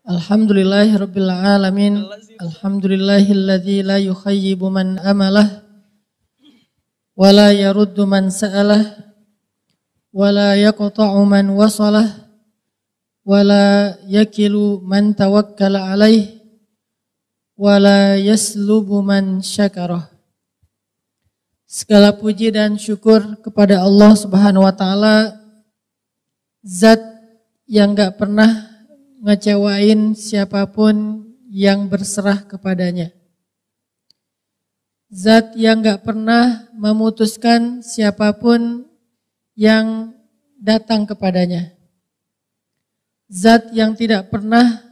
Alhamdulillahirabbil alamin. Alhamdulillahilladzi la yukhayyibu man amalah wa la yaruddu man sa'alah wa la yaqta'u man wasalah wa la yakilu man tawakkala alaih wa la yaslubu man syakarah. Segala puji dan syukur kepada Allah Subhanahu wa taala, zat yang gak pernah ngecewain siapapun yang berserah kepadanya. Zat yang gak pernah memutuskan siapapun yang datang kepadanya. Zat yang tidak pernah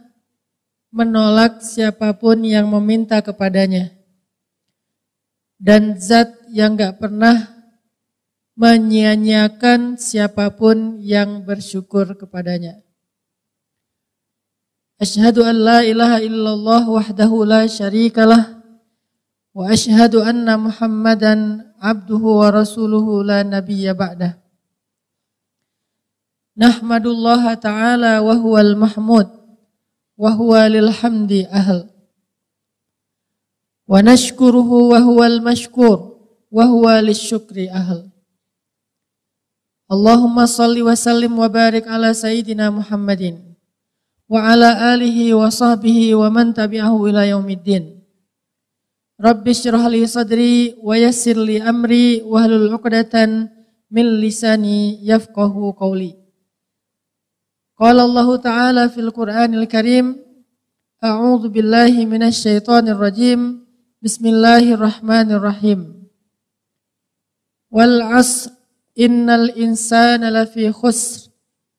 menolak siapapun yang meminta kepadanya. Dan zat yang gak pernah menyia-nyiakan siapapun yang bersyukur kepadanya. Asyhadu an la ilaha illallah wahdahu la syarikalah wa asyhadu anna Muhammadan abduhu wa rasuluhu la nabiyya ba'dah. Nahmadullaha ta'ala wa huwal mahmud wa huwa lil hamdi ahl. Wa nashkuruhu wa huwal mashkur wa huwa lisyukri ahl. Allahumma salli wa sallim wa barik ala sayyidina Muhammadin wa ala alihi wa sahbihi wa man tabi'ahu ila yaumiddin. Rabbi syrah li sadri wa yassir li amri wa hlul 'uqdatan min lisani yafqahu qawli. Qala Allah ta'ala fil Qur'anil Karim, a'udzu billahi minasy syaithanir rajim. Bismillahirrahmanirrahim. Wal 'asr innal insana lafi khusr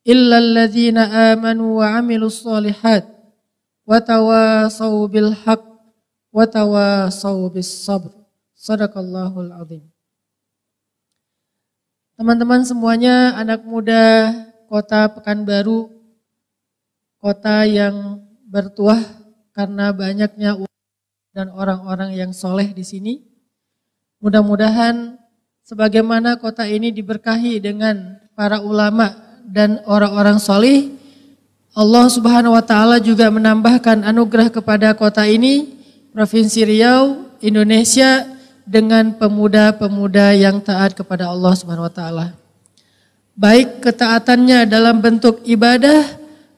illa alladzina amanu wa 'amilus shalihat wa tawasaw bil haqq wa tawasaw bis sabr. Shadaqallahul azim. Teman-teman semuanya, anak muda Kota Pekanbaru, kota yang bertuah karena banyaknya dan orang-orang yang soleh di sini. Mudah-mudahan sebagaimana kota ini diberkahi dengan para ulama dan orang-orang soleh, Allah Subhanahu wa taala juga menambahkan anugerah kepada kota ini, Provinsi Riau, Indonesia, dengan pemuda-pemuda yang taat kepada Allah Subhanahu wa taala. Baik ketaatannya dalam bentuk ibadah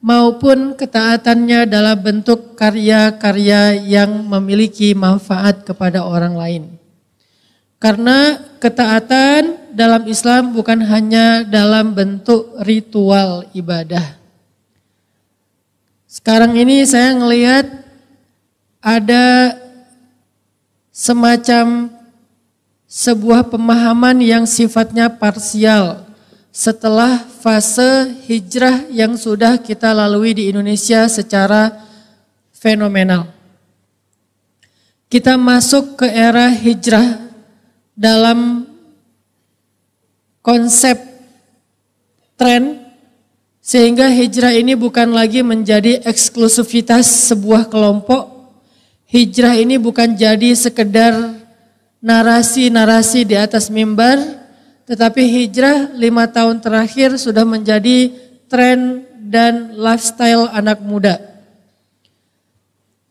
maupun ketaatannya dalam bentuk karya-karya yang memiliki manfaat kepada orang lain. Karena ketaatan dalam Islam bukan hanya dalam bentuk ritual ibadah. Sekarang ini saya ngelihat ada semacam sebuah pemahaman yang sifatnya parsial setelah fase hijrah yang sudah kita lalui di Indonesia secara fenomenal. Kita masuk ke era hijrah dalam konsep tren, sehingga hijrah ini bukan lagi menjadi eksklusivitas sebuah kelompok. Hijrah ini bukan jadi sekedar narasi-narasi di atas mimbar, tetapi hijrah 5 tahun terakhir sudah menjadi tren dan lifestyle anak muda.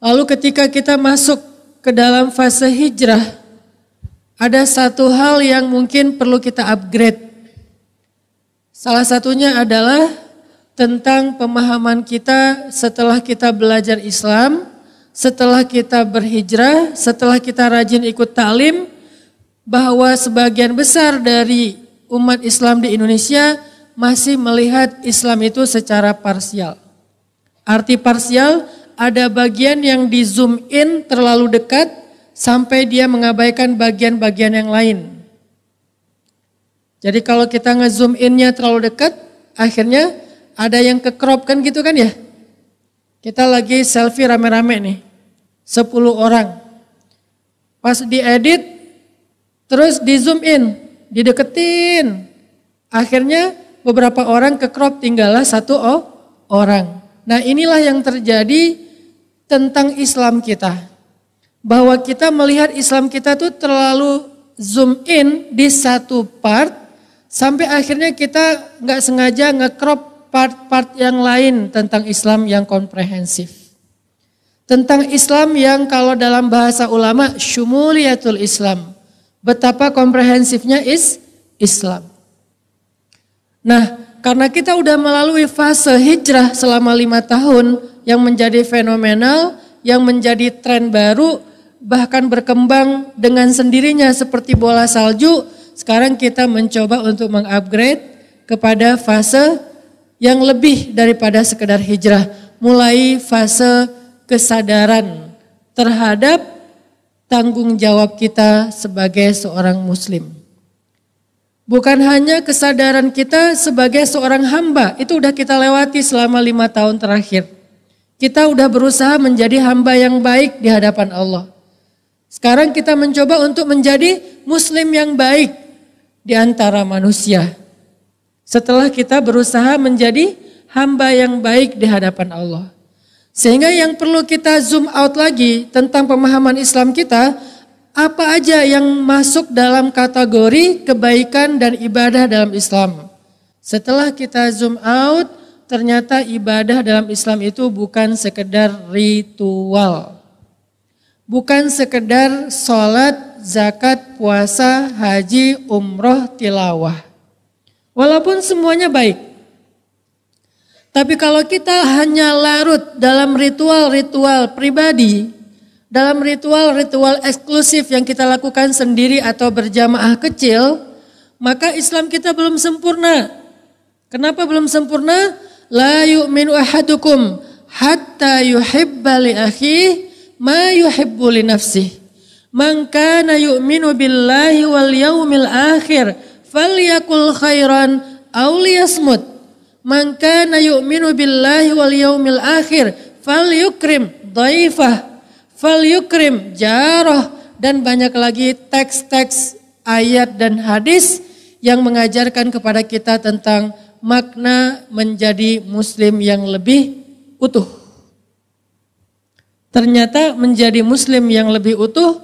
Lalu ketika kita masuk ke dalam fase hijrah, ada satu hal yang mungkin perlu kita upgrade. Salah satunya adalah tentang pemahaman kita setelah kita belajar Islam, setelah kita berhijrah, setelah kita rajin ikut taklim, bahwa sebagian besar dari umat Islam di Indonesia masih melihat Islam itu secara parsial. Arti parsial, ada bagian yang di zoom in terlalu dekat sampai dia mengabaikan bagian-bagian yang lain. Jadi kalau kita nge-zoom in-nya terlalu dekat, akhirnya ada yang ke-crop kan gitu kan ya. Kita lagi selfie rame-rame nih, 10 orang. Pas diedit, terus di zoom in, dideketin. Akhirnya beberapa orang ke-crop, tinggallah 1 orang. Nah inilah yang terjadi tentang Islam kita. Bahwa kita melihat Islam kita tuh terlalu zoom in di satu part, sampai akhirnya kita nggak sengaja nge-crop part-part yang lain tentang Islam yang komprehensif. Tentang Islam yang kalau dalam bahasa ulama syumuliyatul Islam. Betapa komprehensifnya Islam. Nah, karena kita udah melalui fase hijrah selama 5 tahun yang menjadi fenomenal, yang menjadi tren baru, bahkan berkembang dengan sendirinya seperti bola salju. Sekarang kita mencoba untuk mengupgrade kepada fase yang lebih daripada sekedar hijrah. Mulai fase kesadaran terhadap tanggung jawab kita sebagai seorang muslim. Bukan hanya kesadaran kita sebagai seorang hamba, itu udah kita lewati selama 5 tahun terakhir. Kita udah berusaha menjadi hamba yang baik di hadapan Allah. Sekarang kita mencoba untuk menjadi muslim yang baik di antara manusia. Setelah kita berusaha menjadi hamba yang baik di hadapan Allah. Sehingga yang perlu kita zoom out lagi tentang pemahaman Islam kita, apa aja yang masuk dalam kategori kebaikan dan ibadah dalam Islam. Setelah kita zoom out, ternyata ibadah dalam Islam itu bukan sekedar ritual. Bukan sekedar sholat, zakat, puasa, haji, umroh, tilawah. Walaupun semuanya baik. Tapi kalau kita hanya larut dalam ritual-ritual pribadi, dalam ritual-ritual eksklusif yang kita lakukan sendiri atau berjamaah kecil, maka Islam kita belum sempurna. Kenapa belum sempurna? La yu'minu ahadukum hatta yuhibba li akhihi ma yuhibbu li nafsihi. Man kana yu'minu billahi wal yaumil akhir falyakul khairan aw liyasmut. Man kana yu'minu billahi wal yaumil akhir falyukrim dhaifah, falyukrim jarah, dan banyak lagi teks-teks ayat dan hadis yang mengajarkan kepada kita tentang makna menjadi muslim yang lebih utuh. Ternyata menjadi muslim yang lebih utuh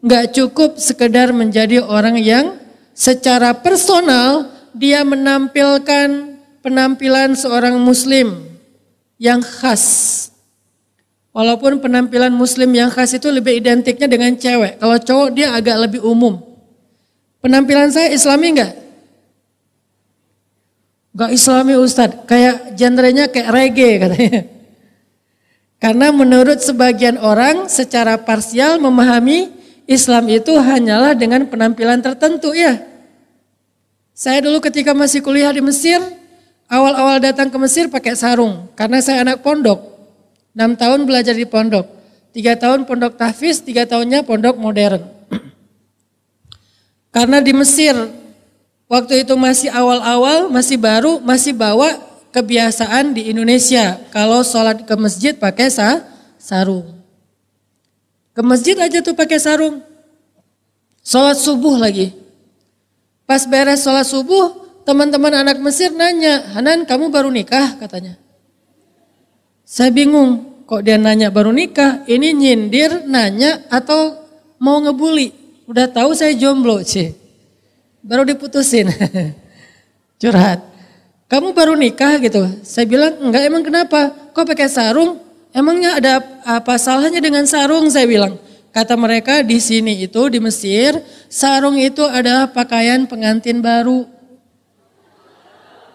gak cukup sekedar menjadi orang yang secara personal dia menampilkan penampilan seorang muslim yang khas. Walaupun penampilan muslim yang khas itu lebih identiknya dengan cewek. Kalau cowok dia agak lebih umum. Penampilan saya islami enggak? Enggak islami Ustadz, kayak genrenya kayak reggae katanya. Karena menurut sebagian orang secara parsial memahami Islam itu hanyalah dengan penampilan tertentu ya. Saya dulu ketika masih kuliah di Mesir, awal-awal datang ke Mesir pakai sarung. Karena saya anak pondok, 6 tahun belajar di pondok. 3 tahun pondok tahfiz, 3 tahunnya pondok modern. Karena di Mesir, waktu itu masih awal-awal, masih baru, masih bawa kebiasaan di Indonesia, kalau sholat ke masjid pakai sarung. Ke masjid aja tuh pakai sarung. Sholat subuh lagi. Pas beres sholat subuh, teman-teman anak Mesir nanya, Hanan kamu baru nikah katanya. Saya bingung, kok dia nanya baru nikah, ini nyindir, nanya atau mau ngebully. Udah tahu saya jomblo sih, baru diputusin. Curhat. Kamu baru nikah gitu. Saya bilang, enggak, emang kenapa? Kok pakai sarung? Emangnya ada apa salahnya dengan sarung? Saya bilang. Kata mereka di sini itu di Mesir, sarung itu adalah pakaian pengantin baru.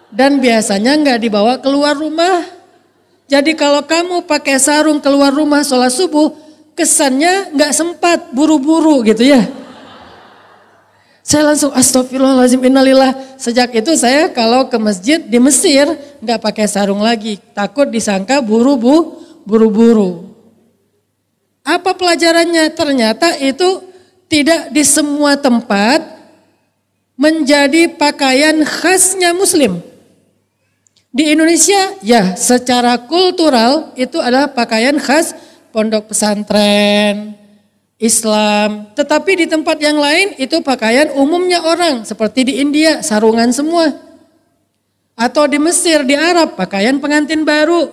Dan biasanya enggak dibawa keluar rumah. Jadi kalau kamu pakai sarung keluar rumah sholat subuh, kesannya enggak sempat, buru-buru gitu ya. Saya langsung astagfirullahaladzim innalillah. Sejak itu saya kalau ke masjid di Mesir nggak pakai sarung lagi. Takut disangka buru-buru. Apa pelajarannya? Ternyata itu tidak di semua tempat menjadi pakaian khasnya muslim. Di Indonesia ya secara kultural itu adalah pakaian khas pondok pesantren, Islam, tetapi di tempat yang lain itu pakaian umumnya orang, seperti di India sarungan semua. Atau di Mesir, di Arab pakaian pengantin baru.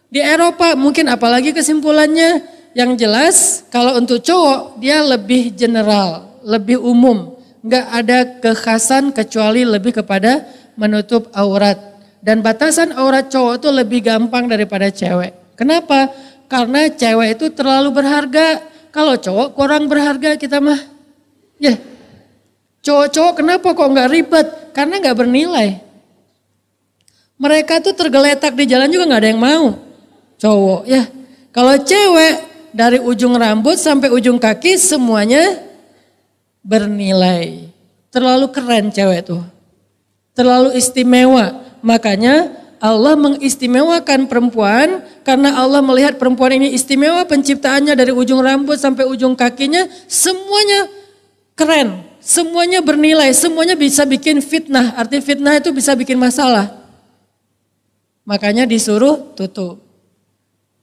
Di Eropa mungkin apalagi kesimpulannya, yang jelas kalau untuk cowok dia lebih general, lebih umum. Enggak ada kekhasan kecuali lebih kepada menutup aurat. Dan batasan aurat cowok itu lebih gampang daripada cewek. Kenapa? Karena cewek itu terlalu berharga. Kalau cowok kurang berharga kita mah. Ya, cowok-cowok kenapa kok nggak ribet? Karena nggak bernilai. Mereka tuh tergeletak di jalan juga nggak ada yang mau. Cowok ya. Kalau cewek dari ujung rambut sampai ujung kaki semuanya bernilai. Terlalu keren cewek tuh. Terlalu istimewa. Makanya Allah mengistimewakan perempuan karena Allah melihat perempuan ini istimewa penciptaannya dari ujung rambut sampai ujung kakinya semuanya keren, semuanya bernilai, semuanya bisa bikin fitnah. Arti fitnah itu bisa bikin masalah. Makanya disuruh tutup.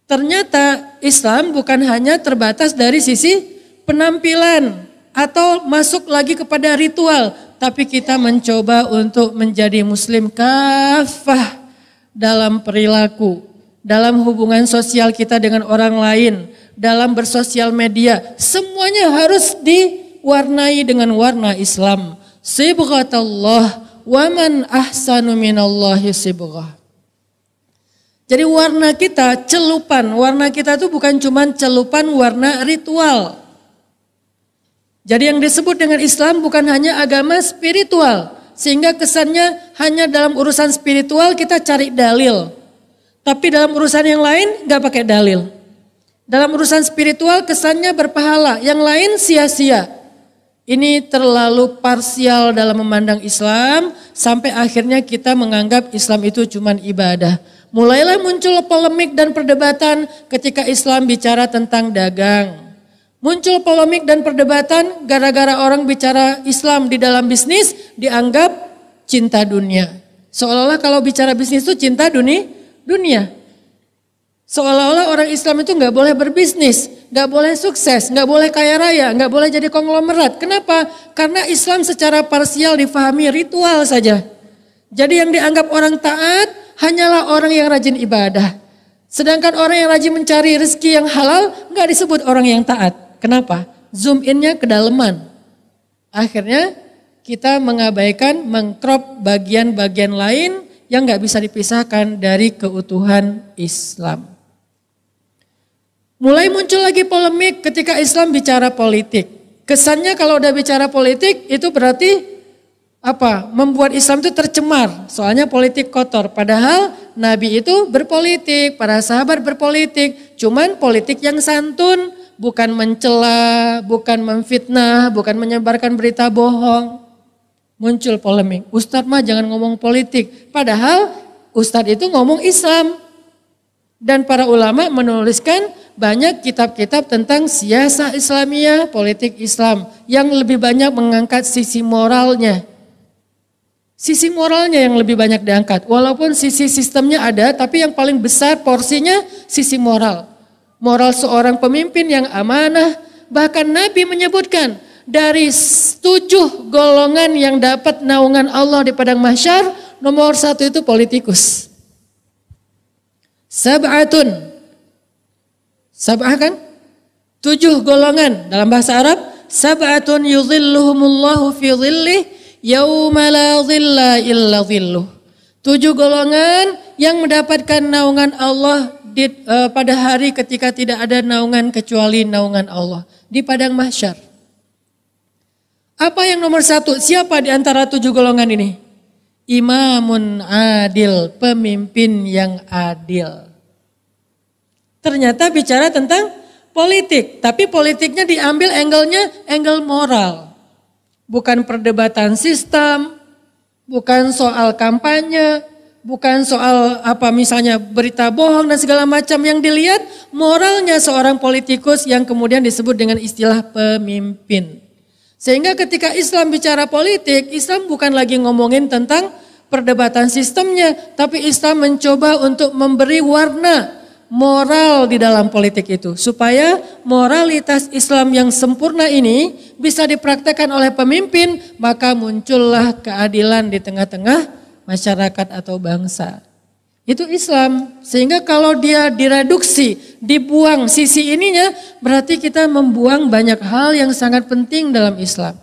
Ternyata Islam bukan hanya terbatas dari sisi penampilan atau masuk lagi kepada ritual. Tapi kita mencoba untuk menjadi muslim kafah dalam perilaku, dalam hubungan sosial kita dengan orang lain, dalam bersosial media. Semuanya harus diwarnai dengan warna Islam. Sibghatallah wa man ahsanu minallahi sibghah. Jadi warna kita, celupan, warna kita itu bukan cuma celupan warna ritual. Jadi yang disebut dengan Islam bukan hanya agama spiritual. Sehingga kesannya hanya dalam urusan spiritual kita cari dalil. Tapi dalam urusan yang lain gak pakai dalil. Dalam urusan spiritual kesannya berpahala, yang lain sia-sia. Ini terlalu parsial dalam memandang Islam. Sampai akhirnya kita menganggap Islam itu cuma ibadah. Mulailah muncul polemik dan perdebatan ketika Islam bicara tentang dagang. Muncul polemik dan perdebatan gara-gara orang bicara Islam di dalam bisnis dianggap cinta dunia. Seolah-olah kalau bicara bisnis itu cinta dunia. Seolah-olah orang Islam itu nggak boleh berbisnis, nggak boleh sukses, nggak boleh kaya raya, nggak boleh jadi konglomerat. Kenapa? Karena Islam secara parsial difahami ritual saja. Jadi yang dianggap orang taat hanyalah orang yang rajin ibadah. Sedangkan orang yang rajin mencari rezeki yang halal nggak disebut orang yang taat. Kenapa? Zoom in-nya kedalaman. Akhirnya kita mengabaikan, mengcrop bagian-bagian lain yang nggak bisa dipisahkan dari keutuhan Islam. Mulai muncul lagi polemik ketika Islam bicara politik. Kesannya kalau udah bicara politik itu berarti apa? Membuat Islam itu tercemar. Soalnya politik kotor. Padahal Nabi itu berpolitik, para sahabat berpolitik. Cuman politik yang santun. Bukan mencela, bukan memfitnah, bukan menyebarkan berita bohong. Muncul polemik. Ustadz mah jangan ngomong politik. Padahal Ustadz itu ngomong Islam. Dan para ulama menuliskan banyak kitab-kitab tentang siasah Islamiyah, politik Islam. Yang lebih banyak mengangkat sisi moralnya. Sisi moralnya yang lebih banyak diangkat. Walaupun sisi sistemnya ada, tapi yang paling besar porsinya sisi moral. Moral seorang pemimpin yang amanah. Bahkan Nabi menyebutkan dari 7 golongan yang dapat naungan Allah di padang mahsyar, nomor 1 itu politikus. Sab'atun. Sab'ah kan? 7 golongan dalam bahasa Arab. Sab'atun yudhilluhumullahu fi dhillih yauma la dhilla illa dhilluh. 7 golongan yang mendapatkan naungan Allah pada hari ketika tidak ada naungan kecuali naungan Allah. Di padang mahsyar. Apa yang nomor 1? Siapa di antara 7 golongan ini? Imamun adil, pemimpin yang adil. Ternyata bicara tentang politik, tapi politiknya diambil angle-nya angle moral. Bukan perdebatan sistem, bukan soal kampanye, bukan soal apa misalnya berita bohong dan segala macam. Yang dilihat moralnya seorang politikus yang kemudian disebut dengan istilah pemimpin. Sehingga ketika Islam bicara politik, Islam bukan lagi ngomongin tentang perdebatan sistemnya, tapi Islam mencoba untuk memberi warna moral di dalam politik itu. Supaya moralitas Islam yang sempurna ini bisa dipraktekkan oleh pemimpin, maka muncullah keadilan di tengah-tengah masyarakat atau bangsa. Itu Islam. Sehingga kalau dia direduksi, dibuang sisi ininya, berarti kita membuang banyak hal yang sangat penting dalam Islam.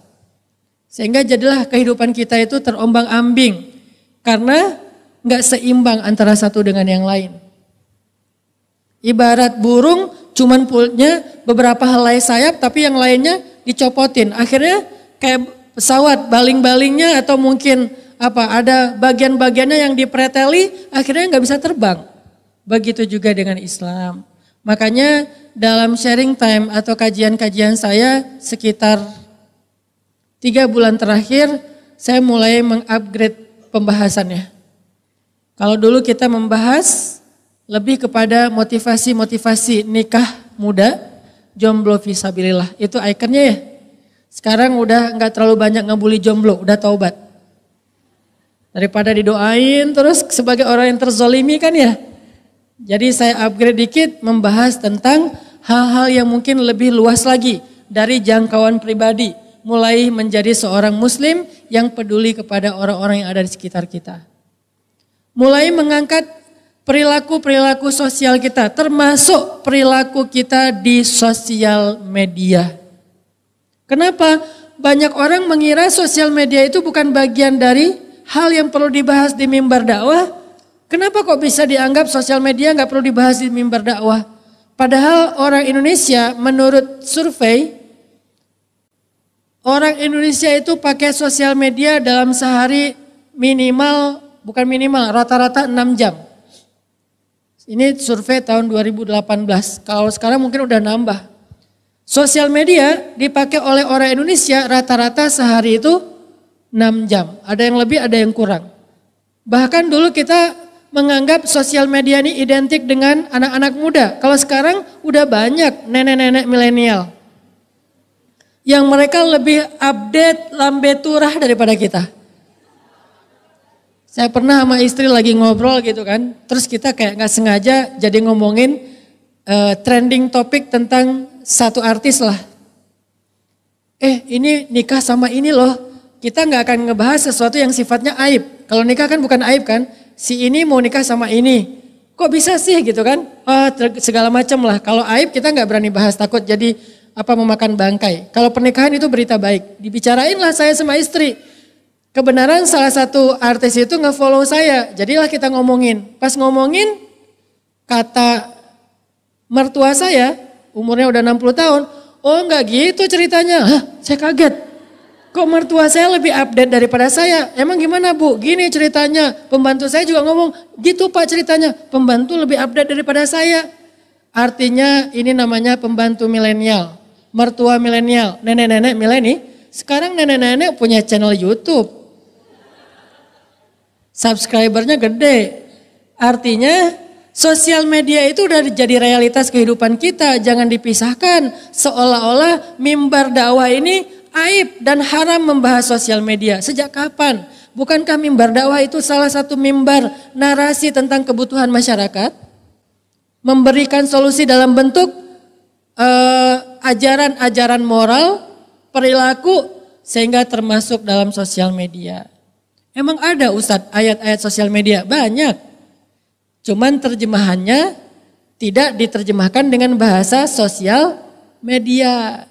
Sehingga jadilah kehidupan kita itu terombang-ambing. Karena nggak seimbang antara satu dengan yang lain. Ibarat burung cuman punya beberapa helai sayap tapi yang lainnya dicopotin. Akhirnya kayak pesawat baling-balingnya atau mungkin ada bagian-bagiannya yang dipreteli akhirnya nggak bisa terbang. Begitu juga dengan Islam. Makanya dalam sharing time atau kajian-kajian saya sekitar 3 bulan terakhir saya mulai mengupgrade pembahasannya. Kalau dulu kita membahas lebih kepada motivasi-motivasi nikah muda, jomblo fisabilillah. Itu ikonnya ya. Sekarang udah nggak terlalu banyak ngebully jomblo, udah taubat. Daripada didoain terus sebagai orang yang terzolimi kan ya. Jadi saya upgrade dikit membahas tentang hal-hal yang mungkin lebih luas lagi dari jangkauan pribadi. Mulai menjadi seorang muslim yang peduli kepada orang-orang yang ada di sekitar kita. Mulai mengangkat perilaku-perilaku sosial kita, termasuk perilaku kita di sosial media. Kenapa? Banyak orang mengira sosial media itu bukan bagian dari hal yang perlu dibahas di mimbar dakwah. Kenapa kok bisa dianggap sosial media nggak perlu dibahas di mimbar dakwah? Padahal orang Indonesia menurut survei, orang Indonesia itu pakai sosial media dalam sehari rata-rata 6 jam. Ini survei tahun 2018, kalau sekarang mungkin udah nambah. Sosial media dipakai oleh orang Indonesia rata-rata sehari itu 6 jam. Ada yang lebih, ada yang kurang. Bahkan dulu kita menganggap sosial media ini identik dengan anak-anak muda. Kalau sekarang udah banyak nenek-nenek milenial. Yang mereka lebih update lambe turah daripada kita. Saya pernah sama istri lagi ngobrol gitu kan, terus kita kayak gak sengaja jadi ngomongin trending topik tentang satu artis lah. Ini nikah sama ini loh, kita gak akan ngebahas sesuatu yang sifatnya aib. Kalau nikah kan bukan aib kan, si ini mau nikah sama ini. Kok bisa sih gitu kan, segala macam lah. Kalau aib kita gak berani bahas, takut jadi memakan bangkai. Kalau pernikahan itu berita baik, dibicarain lah saya sama istri. Kebenaran salah satu artis itu nge-follow saya, jadilah kita ngomongin. Pas ngomongin, kata mertua saya, umurnya udah 60 tahun, oh enggak gitu ceritanya. Hah, saya kaget. Kok mertua saya lebih update daripada saya? Emang gimana Bu? Gini ceritanya, pembantu saya juga ngomong, gitu Pak ceritanya, pembantu lebih update daripada saya. Artinya ini namanya pembantu milenial, mertua milenial, nenek-nenek milenial. Sekarang nenek-nenek punya channel YouTube. Subscribernya gede. Artinya sosial media itu udah jadi realitas kehidupan kita. Jangan dipisahkan seolah-olah mimbar dakwah ini aib dan haram membahas sosial media. Sejak kapan? Bukankah mimbar dakwah itu salah satu mimbar narasi tentang kebutuhan masyarakat? Memberikan solusi dalam bentuk ajaran-ajaran moral, perilaku, sehingga termasuk dalam sosial media. Emang ada Ustadz ayat-ayat sosial media? Banyak. Cuman terjemahannya tidak diterjemahkan dengan bahasa sosial media.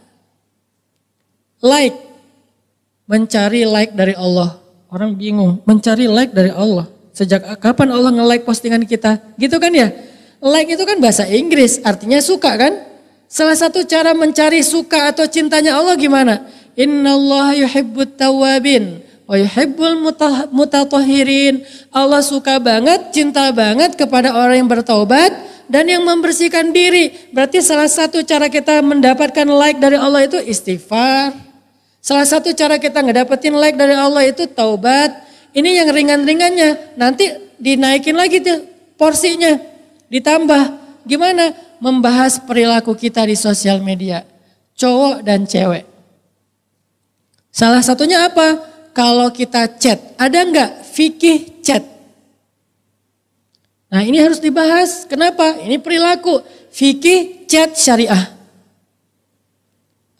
Like. Mencari like dari Allah. Orang bingung, mencari like dari Allah. Sejak kapan Allah nge-like postingan kita? Gitu kan ya? Like itu kan bahasa Inggris, artinya suka kan? Salah satu cara mencari suka atau cintanya Allah gimana? Innallaha yuhibbut tawwabin wa yuhibbul mutatahhirin. Allah suka banget, cinta banget kepada orang yang bertaubat dan yang membersihkan diri. Berarti salah satu cara kita mendapatkan like dari Allah itu istighfar. Salah satu cara kita ngedapetin like dari Allah itu taubat. Ini yang ringan-ringannya, nanti dinaikin lagi tuh porsinya, ditambah. Gimana? Membahas perilaku kita di sosial media, cowok dan cewek. Salah satunya apa? Kalau kita chat, ada enggak fikih chat? Nah ini harus dibahas, kenapa? Ini perilaku, fikih chat syariah.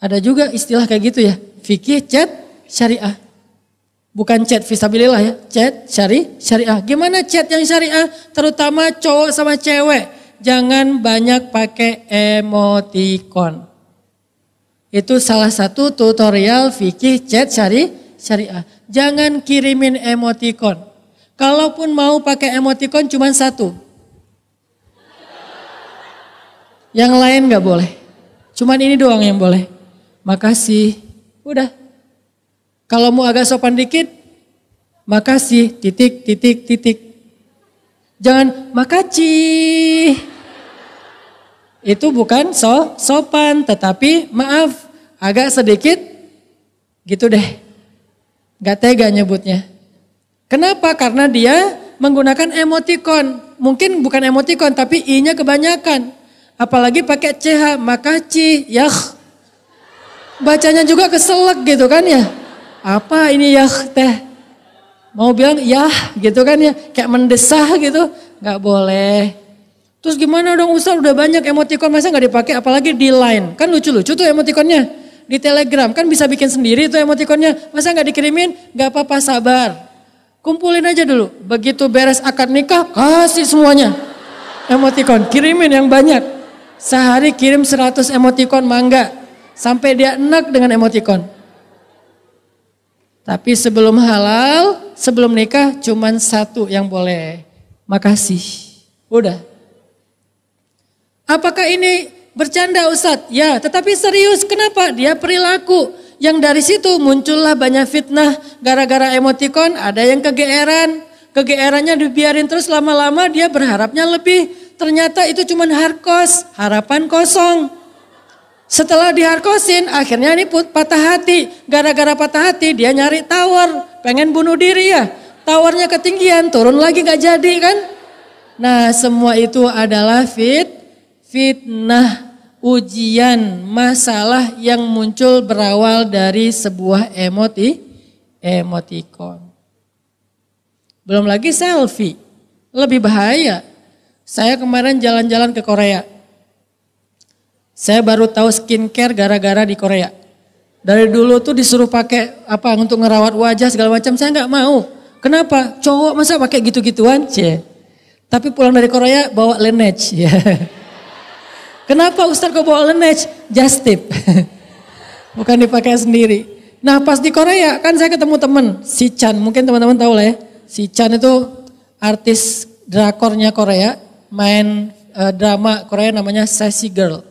Ada juga istilah kayak gitu ya, fikih chat syariah. Bukan chat fisabilillah ya, chat syariah. Gimana chat yang syariah? Terutama cowok sama cewek, jangan banyak pakai emoticon. Itu salah satu tutorial fikih chat syariah. Jangan kirimin emoticon. Kalaupun mau pakai emoticon cuma satu. Yang lain gak boleh. Cuman ini doang yang boleh. Makasih. Udah. Kalau mau agak sopan dikit, makasih, titik, titik, titik. Jangan makasih. Itu bukan sopan, tetapi maaf, agak sedikit gitu deh. Gak tega nyebutnya. Kenapa? Karena dia menggunakan emoticon. Mungkin bukan emoticon, tapi i-nya kebanyakan. Apalagi pakai ch, makasih, yah. Bacanya juga keselak gitu kan ya. Apa ini yah teh? Mau bilang yah gitu kan ya. Kayak mendesah gitu. Gak boleh. Terus gimana dong Ustaz, udah banyak emoticon masa gak dipakai, apalagi di Line. Kan lucu-lucu tuh emoticonnya. Di Telegram kan bisa bikin sendiri tuh emoticonnya. Masa gak dikirimin? Gak apa-apa, sabar. Kumpulin aja dulu. Begitu beres akad nikah, kasih semuanya. Emoticon, kirimin yang banyak. Sehari kirim 100 emoticon, mangga. Sampai dia enak dengan emoticon. Tapi sebelum halal, sebelum nikah cuman satu yang boleh. Makasih. Udah. Apakah ini bercanda Ustadz? Ya, tetapi serius. Kenapa? Dia perilaku. Yang dari situ muncullah banyak fitnah. Gara-gara emoticon ada yang kegeeran. Kegeerannya dibiarin terus lama-lama dia berharapnya lebih. Ternyata itu cuma harkos, harapan kosong. Setelah diharkosin akhirnya ini patah hati. Gara-gara patah hati dia nyari tower. Pengen bunuh diri ya. Towernya ketinggian, turun lagi gak jadi kan. Nah semua itu adalah fitnah, ujian, masalah yang muncul berawal dari sebuah emoticon. Belum lagi selfie, lebih bahaya. Saya kemarin jalan-jalan ke Korea. Saya baru tahu skincare gara-gara di Korea. Dari dulu tuh disuruh pakai apa untuk ngerawat wajah segala macam, saya nggak mau. Kenapa? Cowok masa pakai gitu-gituan? Tapi pulang dari Korea bawa Laneige. Ya. Kenapa Ustadz kok bawa Laneige? Just tip. Bukan dipakai sendiri. Nah pas di Korea kan saya ketemu temen, si Chan, mungkin teman-teman tahu lah ya. Si Chan itu artis drakornya Korea, main drama Korea namanya Sassy Girl.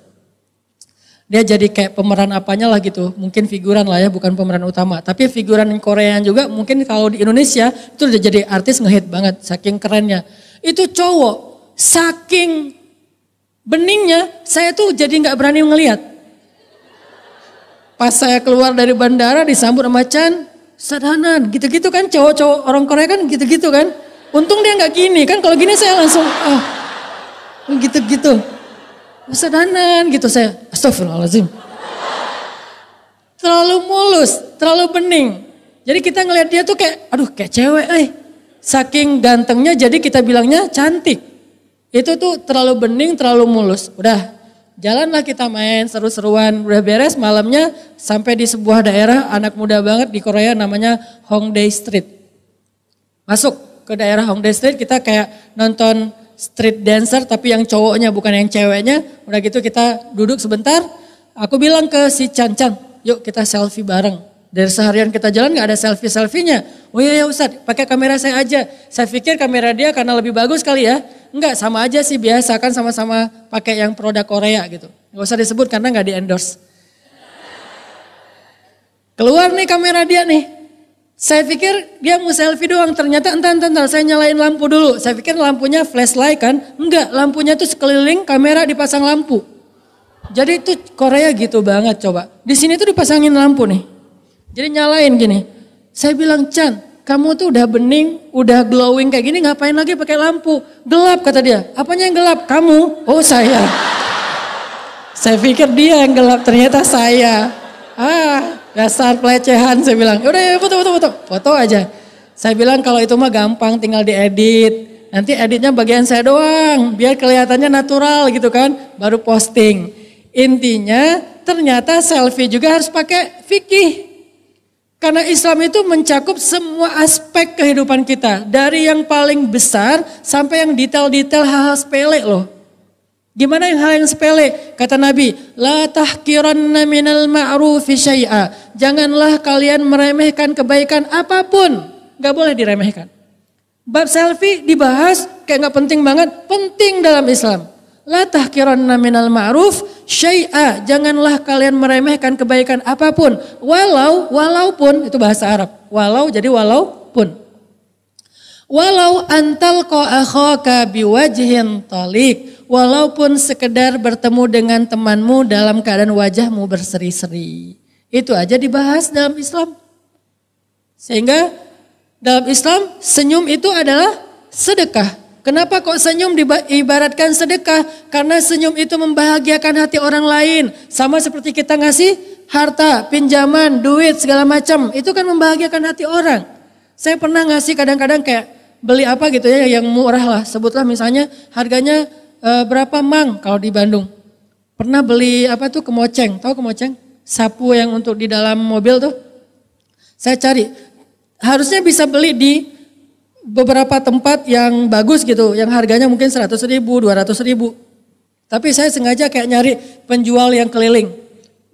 Dia jadi kayak pemeran apanya lah gitu, mungkin figuran lah ya, bukan pemeran utama. Tapi figuran Korea juga mungkin kalau di Indonesia itu udah jadi artis ngehit banget, saking kerennya. Itu cowok, saking beningnya, saya tuh jadi nggak berani ngelihat. Pas saya keluar dari bandara disambut sama Chan, sadanan, gitu-gitu kan cowok-cowok orang Korea kan gitu-gitu kan. Untung dia nggak gini kan, kalau gini saya langsung gitu-gitu. Sadanan gitu saya, astagfirullahaladzim. Terlalu mulus, terlalu bening. Jadi kita ngelihat dia tuh kayak, aduh kayak cewek Saking gantengnya jadi kita bilangnya cantik. Itu tuh terlalu bening, terlalu mulus. Udah, jalanlah kita main seru-seruan. Udah beres malamnya sampai di sebuah daerah anak muda banget di Korea namanya Hongdae Street. Masuk ke daerah Hongdae Street kita kayak nonton street dancer tapi yang cowoknya bukan yang ceweknya. Udah gitu kita duduk sebentar. Aku bilang ke si Chan, yuk kita selfie bareng. Dari seharian kita jalan gak ada selfie-selfie-nya. Oh iya ya Ustadz, pakai kamera saya aja. Saya pikir kamera dia karena lebih bagus kali ya. Enggak, sama aja sih biasa kan sama-sama pakai yang produk Korea gitu. Gak usah disebut karena gak di endorse. Keluar nih kamera dia nih. Saya pikir dia mau selfie doang, ternyata entar saya nyalain lampu dulu. Saya pikir lampunya flashlight kan. Enggak, lampunya tuh sekeliling kamera dipasang lampu. Jadi itu Korea gitu banget coba. Di sini tuh dipasangin lampu nih. Jadi nyalain gini. Saya bilang, Chan, kamu tuh udah bening, udah glowing kayak gini ngapain lagi pakai lampu? Gelap kata dia. Apanya yang gelap? Kamu? Oh saya. Saya pikir dia yang gelap, ternyata saya. Dasar pelecehan saya bilang. Udah ya foto aja. Saya bilang kalau itu mah gampang tinggal diedit. Nanti editnya bagian saya doang, biar kelihatannya natural gitu kan, baru posting. Intinya ternyata selfie juga harus pakai fikih. Karena Islam itu mencakup semua aspek kehidupan kita. Dari yang paling besar sampai yang detail-detail hal-hal sepele loh. Gimana yang hal yang sepele? Kata Nabi, la tahkiranna minal ma'rufi syai'a. Janganlah kalian meremehkan kebaikan apapun. Gak boleh diremehkan. Bab selfie dibahas kayak nggak penting banget, penting dalam Islam. La tahkiranna minal ma'ruf syai'a, janganlah kalian meremehkan kebaikan apapun, walaupun itu bahasa Arab. Walau jadi walaupun. Walau antal akhaka biwajhin talik, walaupun sekedar bertemu dengan temanmu dalam keadaan wajahmu berseri-seri. Itu aja dibahas dalam Islam. Sehingga dalam Islam senyum itu adalah sedekah. Kenapa kok senyum diibaratkan sedekah? Karena senyum itu membahagiakan hati orang lain. Sama seperti kita ngasih harta, pinjaman, duit, segala macam. Itu kan membahagiakan hati orang. Saya pernah ngasih kadang-kadang kayak beli apa gitu ya yang murah lah. Sebutlah misalnya harganya berapa mang kalau di Bandung. Pernah beli apa tuh kemoceng. Tahu kemoceng? Sapu yang untuk di dalam mobil tuh. Saya cari. Harusnya bisa beli di beberapa tempat yang bagus gitu, yang harganya mungkin 100.000, 200.000. Tapi saya sengaja kayak nyari penjual yang keliling.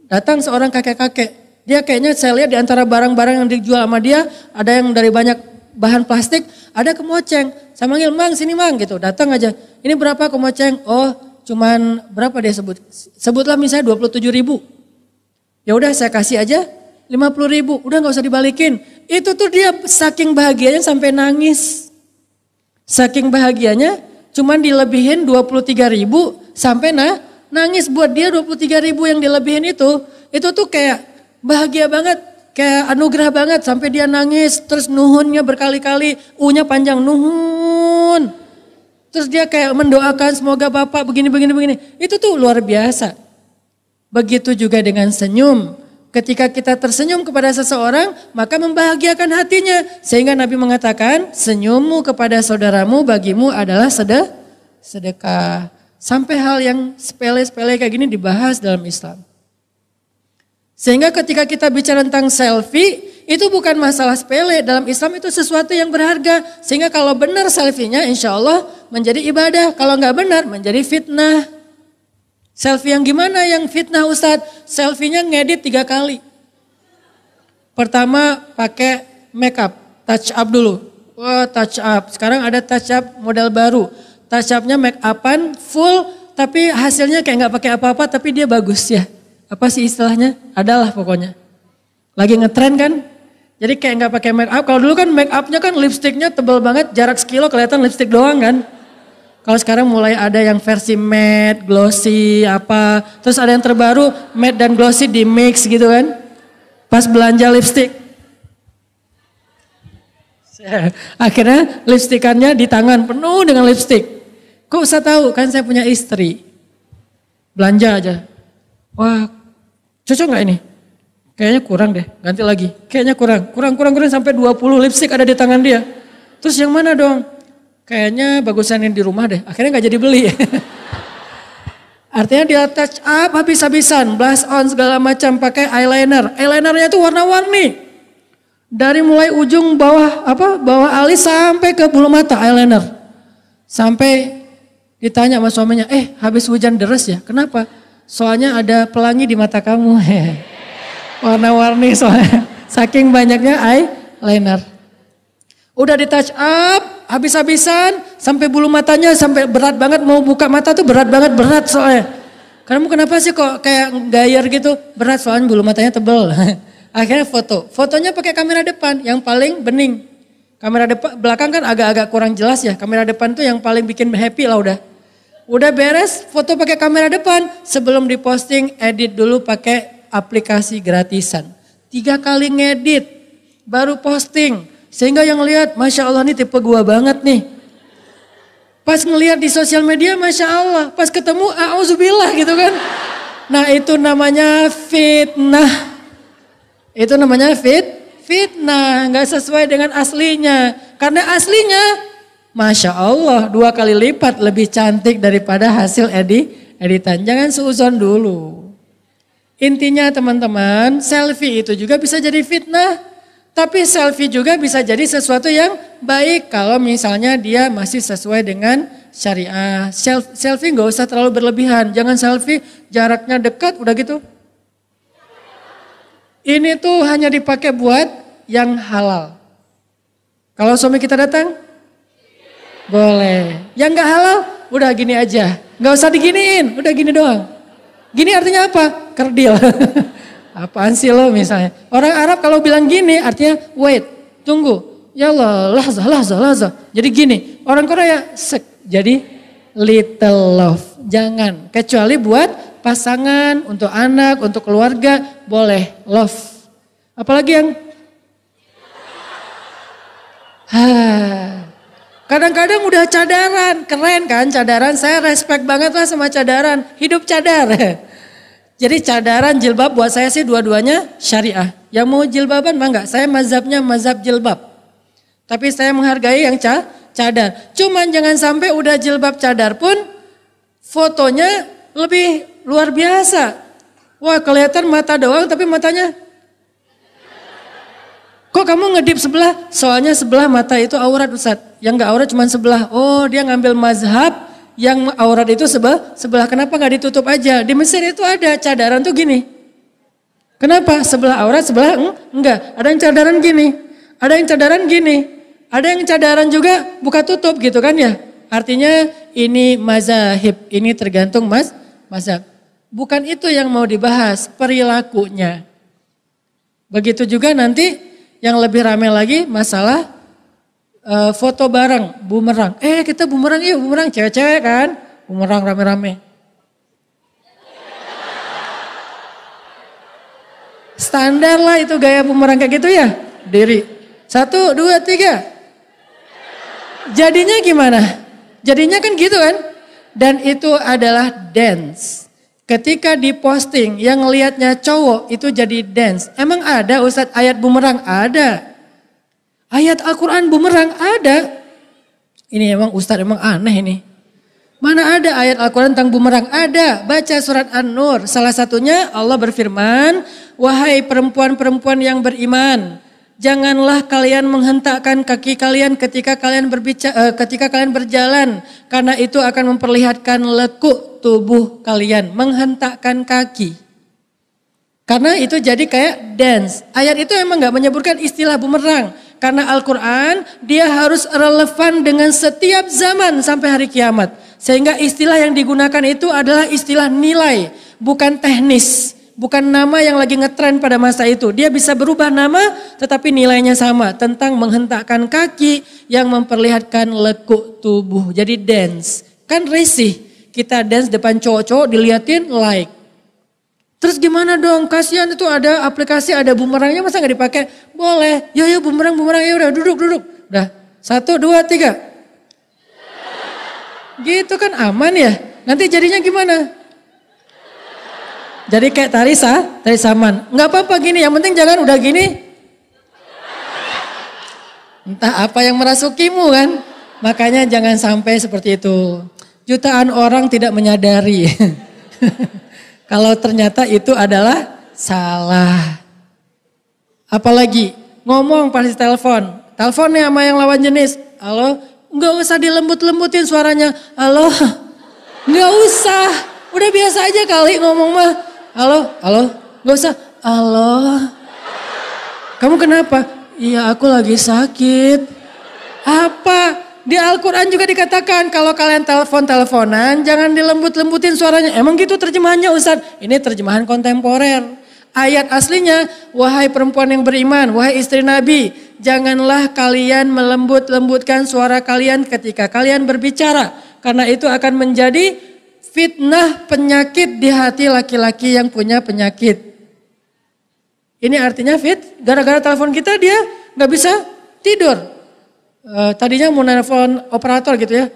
Datang seorang kakek-kakek, dia kayaknya saya lihat di antara barang-barang yang dijual sama dia, ada yang dari banyak bahan plastik, ada kemoceng. Saya manggil, mang sini mang gitu, datang aja. Ini berapa kemoceng? Oh cuman berapa dia sebut? Sebutlah misalnya 27.000. Ya udah saya kasih aja 50.000, udah gak usah dibalikin. Itu tuh dia saking bahagianya sampai nangis. Saking bahagianya cuman dilebihin 23.000 sampai nangis. Buat dia 23.000 yang dilebihin itu tuh kayak bahagia banget. Kayak anugerah banget sampai dia nangis. Terus nuhunnya berkali-kali, U-nya panjang nuhun. Terus dia kayak mendoakan semoga Bapak begini. Itu tuh luar biasa. Begitu juga dengan senyum. Ketika kita tersenyum kepada seseorang, maka membahagiakan hatinya. Sehingga Nabi mengatakan, senyummu kepada saudaramu bagimu adalah sedekah. Sampai hal yang sepele-sepele kayak gini dibahas dalam Islam. Sehingga ketika kita bicara tentang selfie, itu bukan masalah sepele. Dalam Islam itu sesuatu yang berharga. Sehingga kalau benar selfie-nya insya Allah menjadi ibadah. Kalau nggak benar menjadi fitnah. Selfie yang gimana yang fitnah Ustadz? Selfie-nya ngedit 3 kali. Pertama pakai make up, touch up dulu. Wah touch up, sekarang ada touch up model baru. Touch up-nya make up-an full tapi hasilnya kayak gak pakai apa-apa tapi dia bagus ya. Apa sih istilahnya? Adalah pokoknya. Lagi ngetren kan? Jadi kayak gak pakai make up. Kalau dulu kan make up-nya kan lipstiknya tebal banget, jarak sekilo kelihatan lipstik doang kan. Kalau sekarang mulai ada yang versi matte, glossy, apa. Terus ada yang terbaru matte dan glossy di mix gitu kan. Pas belanja lipstik. Akhirnya lipstikannya di tangan penuh dengan lipstik. Kok usah tahu kan saya punya istri. Belanja aja. Wah cocok gak ini? Kayaknya kurang deh, ganti lagi. Kayaknya kurang sampai 20 lipstik ada di tangan dia. Terus yang mana dong? Kayaknya bagusan yang di rumah deh, akhirnya gak jadi beli. Artinya dia touch up habis-habisan, blush on segala macam, pakai eyeliner. Eyelinernya itu warna-warni. Dari mulai ujung bawah alis sampai ke bulu mata eyeliner. Sampai ditanya sama suaminya, habis hujan deres ya, kenapa? Soalnya ada pelangi di mata kamu. Warna-warni soalnya, saking banyaknya eyeliner. Udah di touch up, habis-habisan, sampai bulu matanya sampai berat banget, mau buka mata tuh berat soalnya. Kamu kenapa sih kok kayak gayer gitu? Berat soalnya bulu matanya tebel. Akhirnya fotonya pakai kamera depan yang paling bening. Kamera depan, belakang kan agak-agak kurang jelas ya, kamera depan tuh yang paling bikin happy lah udah. Udah beres, foto pakai kamera depan, sebelum diposting edit dulu pakai aplikasi gratisan. 3 kali ngedit, baru posting. Sehingga yang lihat, Masya Allah nih tipe gua banget nih. Pas ngelihat di sosial media, Masya Allah. Pas ketemu, a'udzubillah gitu kan. Nah itu namanya fitnah. Itu namanya fitnah. Gak sesuai dengan aslinya. Karena aslinya, Masya Allah 2 kali lipat lebih cantik daripada hasil editan. Jangan suuzon dulu. Intinya teman-teman, selfie itu juga bisa jadi fitnah. Tapi selfie juga bisa jadi sesuatu yang baik kalau misalnya dia masih sesuai dengan syariah. Selfie gak usah terlalu berlebihan. Jangan selfie jaraknya dekat udah gitu. Ini tuh hanya dipakai buat yang halal. Kalau suami kita datang, Boleh. Yang nggak halal, udah gini aja. Nggak usah diginiin, udah gini doang. Gini artinya apa? Kerdil. Apaan sih lo misalnya? Orang Arab kalau bilang gini artinya wait, tunggu. Ya Allah, lahzah, lahzah, lahzah. Jadi gini, orang Korea sek. Jadi little love. Jangan, kecuali buat pasangan, untuk anak, untuk keluarga, boleh love. Apalagi yang kadang-kadang udah cadaran, keren kan cadaran, saya respect banget lah sama cadaran, hidup cadar. Jadi cadaran jilbab buat saya sih dua-duanya syariah. Yang mau jilbaban mah enggak, saya mazhabnya mazhab jilbab. Tapi saya menghargai yang cadar. Cuman jangan sampai udah jilbab cadar pun fotonya lebih luar biasa. Wah kelihatan mata doang tapi matanya. Kok kamu ngedip sebelah? Soalnya sebelah mata itu aurat Ustaz. Yang enggak aurat cuma sebelah. Oh dia ngambil mazhab yang aurat itu sebelah. Kenapa gak ditutup aja? Di Mesir itu ada cadaran tuh gini. Kenapa? Sebelah aurat, sebelah enggak. Ada yang cadaran gini. Ada yang cadaran gini. Ada yang cadaran juga buka tutup gitu kan ya. Artinya ini mazhab. Ini tergantung mazhab. Bukan itu yang mau dibahas. Perilakunya. Begitu juga nanti yang lebih ramai lagi masalah foto bareng, bumerang. Kita bumerang yuk, bumerang cewek-cewek kan. Bumerang rame-rame. Standar lah itu gaya bumerang kayak gitu ya. Diri. 1, 2, 3. Jadinya gimana? Jadinya kan gitu kan. Dan itu adalah dance. Ketika diposting yang ngelihatnya cowok itu jadi dance. Emang ada Ustadz ayat bumerang? Ada. Ayat Al-Quran bumerang ada. Ini emang Ustadz emang aneh ini. Mana ada ayat Al-Quran tentang bumerang? Ada. Baca surat An-Nur. Salah satunya Allah berfirman. Wahai perempuan-perempuan yang beriman. Janganlah kalian menghentakkan kaki kalian ketika kalian berjalan. Karena itu akan memperlihatkan lekuk tubuh kalian. Menghentakkan kaki. Karena itu jadi kayak dance. Ayat itu emang gak menyebutkan istilah bumerang. Karena Al-Quran dia harus relevan dengan setiap zaman sampai hari kiamat. Sehingga istilah yang digunakan itu adalah istilah nilai. Bukan teknis. Bukan nama yang lagi ngetren pada masa itu. Dia bisa berubah nama tetapi nilainya sama. Tentang menghentakkan kaki yang memperlihatkan lekuk tubuh. Jadi dance. Kan risih. Kita dance depan cowok-cowok diliatin like. Terus gimana dong? Kasihan itu ada aplikasi, ada bumerangnya masa gak dipakai? Boleh. Yo bumerang, ya udah duduk. Udah 1, 2, 3. Gitu kan aman ya. Nanti jadinya gimana? Jadi kayak tari saman. Gak apa-apa gini, yang penting jangan udah gini. Entah apa yang merasukimu kan. Makanya jangan sampai seperti itu. Jutaan orang tidak menyadari. Kalau ternyata itu adalah salah. Apalagi ngomong pasti telepon. Teleponnya sama yang lawan jenis. Halo, nggak usah dilembut-lembutin suaranya. Halo, nggak usah. Udah biasa aja kali ngomong mah. Halo, nggak usah. Halo, kamu kenapa? Iya aku lagi sakit. Apa? Di Al-Quran juga dikatakan kalau kalian teleponan jangan dilembut-lembutin suaranya. Emang gitu terjemahannya Ustaz? Ini terjemahan kontemporer. Ayat aslinya, wahai perempuan yang beriman, wahai istri Nabi, janganlah kalian melembut-lembutkan suara kalian ketika kalian berbicara. Karena itu akan menjadi fitnah penyakit di hati laki-laki yang punya penyakit. Ini artinya gara-gara telepon kita dia gak bisa tidur. Tadinya mau nelfon operator gitu ya.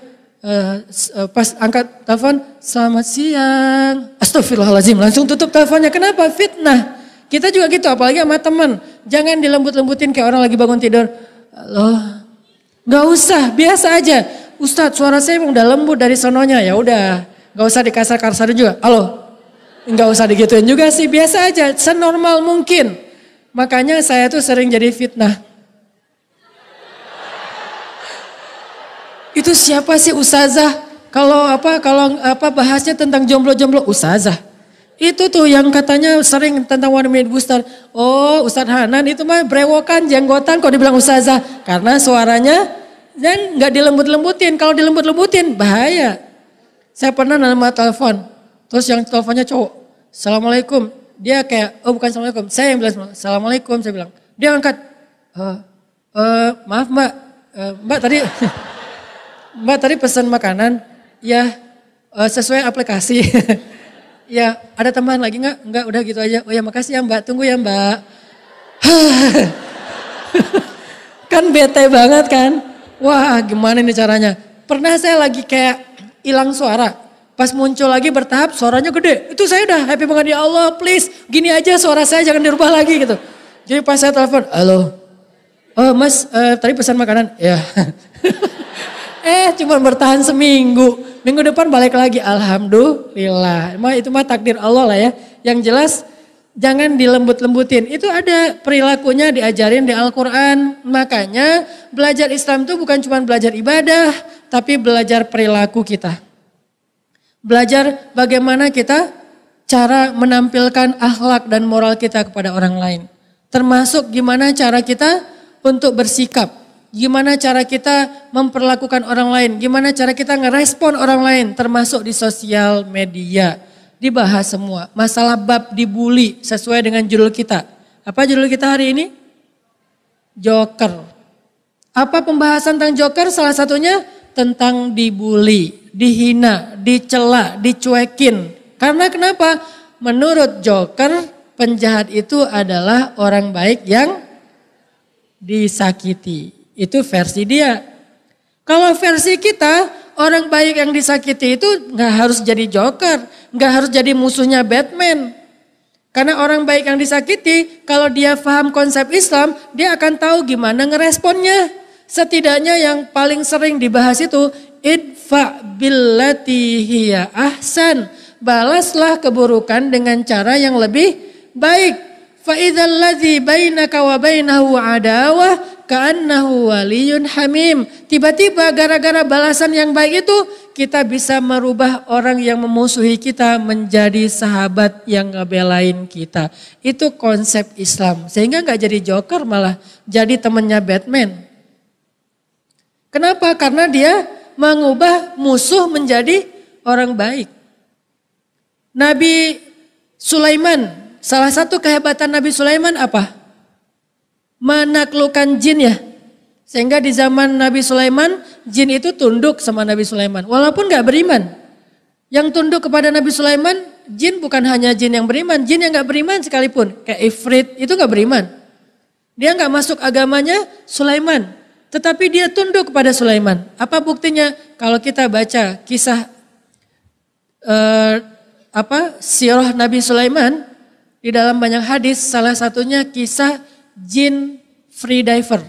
Pas angkat telepon, selamat siang. Astagfirullahaladzim, langsung tutup teleponnya. Kenapa? Fitnah. Kita juga gitu, apalagi sama teman. Jangan dilembut-lembutin kayak orang lagi bangun tidur. Halo, gak usah, biasa aja. Ustadz suara saya udah lembut dari sononya. Ya udah, gak usah dikasar-kasarin juga. Halo, gak usah digituin juga sih, biasa aja. Senormal mungkin. Makanya saya tuh sering jadi fitnah. Itu siapa sih ustazah? Kalau bahasnya tentang jomblo-jomblo ustazah. Itu tuh yang katanya sering tentang One Minute Booster. Oh Ustadz Hanan itu mah brewokan, jenggotan kok dibilang ustazah. Karena suaranya Dan nggak dilembut-lembutin. Kalau dilembut-lembutin bahaya. Saya pernah nerima telepon. Terus yang teleponnya cowok. Assalamualaikum. Dia kayak, oh bukan assalamualaikum. Saya yang bilang assalamualaikum. Saya bilang. Dia angkat. Maaf mbak. Mbak tadi mbak tadi pesan makanan. Ya sesuai aplikasi. Ya ada tambahan lagi nggak? Enggak, udah gitu aja. Oh ya makasih ya mbak. Tunggu ya mbak. Kan bete banget kan. Wah gimana nih caranya. Pernah saya lagi kayak hilang suara. Pas muncul lagi bertahap suaranya gede. Itu saya udah happy banget, ya Allah please. Gini aja suara saya jangan dirubah lagi gitu. Jadi pas saya telepon, halo. Oh mas tadi pesan makanan. Ya. Cuma bertahan seminggu. Minggu depan balik lagi. Alhamdulillah. Itu mah takdir Allah lah ya. Yang jelas jangan dilembut-lembutin. Itu ada perilakunya diajarin di Al-Quran. Makanya belajar Islam itu bukan cuma belajar ibadah. Tapi belajar perilaku kita. Belajar bagaimana kita cara menampilkan akhlak dan moral kita kepada orang lain. Termasuk gimana cara kita untuk bersikap. Gimana cara kita memperlakukan orang lain. Gimana cara kita ngerespon orang lain. Termasuk di sosial media. Dibahas semua. Masalah bab dibully sesuai dengan judul kita. Apa judul kita hari ini? Joker. Apa pembahasan tentang joker? Salah satunya tentang dibully, dihina, dicela, dicuekin. Karena kenapa? Menurut joker, penjahat itu adalah orang baik yang disakiti. Itu versi dia. Kalau versi kita, orang baik yang disakiti itu nggak harus jadi joker, nggak harus jadi musuhnya Batman. Karena orang baik yang disakiti, kalau dia paham konsep Islam, dia akan tahu gimana ngeresponnya. Setidaknya yang paling sering dibahas itu, idfa billati hiya ahsan. Balaslah keburukan dengan cara yang lebih baik. Fa idzal ladzi bainaka wa bainahu adawah ka'annahu waliyyun hamim. Tiba-tiba gara-gara balasan yang baik itu kita bisa merubah orang yang memusuhi kita menjadi sahabat yang ngebelain kita. Itu konsep Islam. Sehingga gak jadi joker malah jadi temannya Batman. Kenapa? Karena dia mengubah musuh menjadi orang baik. Nabi Sulaiman, salah satu kehebatan Nabi Sulaiman apa? Menaklukkan jin ya. Sehingga di zaman Nabi Sulaiman, jin itu tunduk sama Nabi Sulaiman. Walaupun gak beriman. Yang tunduk kepada Nabi Sulaiman, jin bukan hanya jin yang beriman. Jin yang gak beriman sekalipun. Kayak Ifrit itu gak beriman. Dia gak masuk agamanya Sulaiman. Tetapi dia tunduk kepada Sulaiman. Apa buktinya? Kalau kita baca kisah sirah Nabi Sulaiman di dalam banyak hadis, salah satunya kisah jin freediver.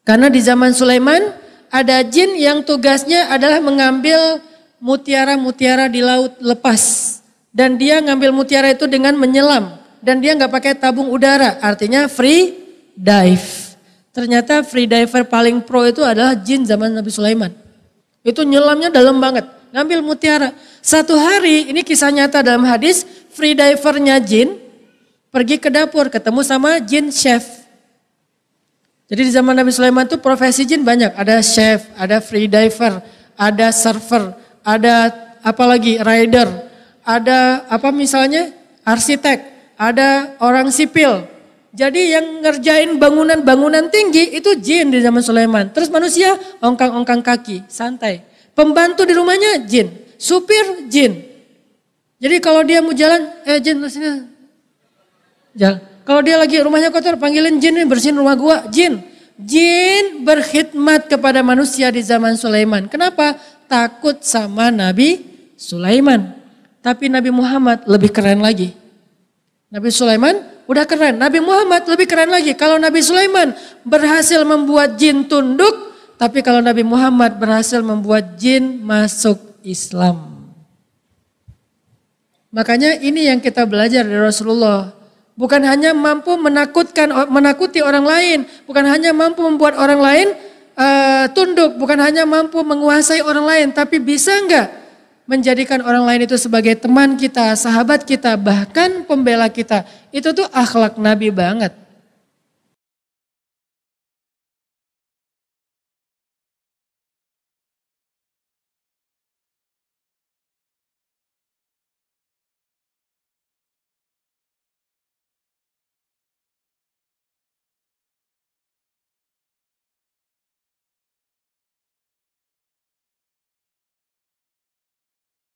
Karena di zaman Sulaiman ada jin yang tugasnya adalah mengambil mutiara-mutiara di laut lepas. Dan dia ngambil mutiara itu dengan menyelam. Dan dia nggak pakai tabung udara, artinya free dive. Ternyata free diver paling pro itu adalah jin zaman Nabi Sulaiman. Itu nyelamnya dalam banget, ngambil mutiara. Satu hari, ini kisah nyata dalam hadis, free divernya jin pergi ke dapur ketemu sama jin chef. Jadi di zaman Nabi Sulaiman itu profesi jin banyak. Ada chef, ada free diver, ada server, ada apalagi rider, ada apa misalnya arsitek, ada orang sipil. Jadi yang ngerjain bangunan-bangunan tinggi itu jin di zaman Sulaiman. Terus manusia ongkang-ongkang kaki, santai. Pembantu di rumahnya jin, supir jin. Jadi kalau dia mau jalan, jin sini. Jalan. Kalau dia lagi rumahnya kotor, panggilin jin nih bersihin rumah gua, jin. Jin berkhidmat kepada manusia di zaman Sulaiman. Kenapa? Takut sama Nabi Sulaiman. Tapi Nabi Muhammad lebih keren lagi. Nabi Sulaiman udah keren, Nabi Muhammad lebih keren lagi. Kalau Nabi Sulaiman berhasil membuat jin tunduk, tapi kalau Nabi Muhammad berhasil membuat jin masuk Islam. Makanya ini yang kita belajar dari Rasulullah. Bukan hanya mampu menakuti orang lain, bukan hanya mampu membuat orang lain tunduk, bukan hanya mampu menguasai orang lain, tapi bisa enggak menjadikan orang lain itu sebagai teman kita, sahabat kita, bahkan pembela kita. Itu tuh akhlak Nabi banget.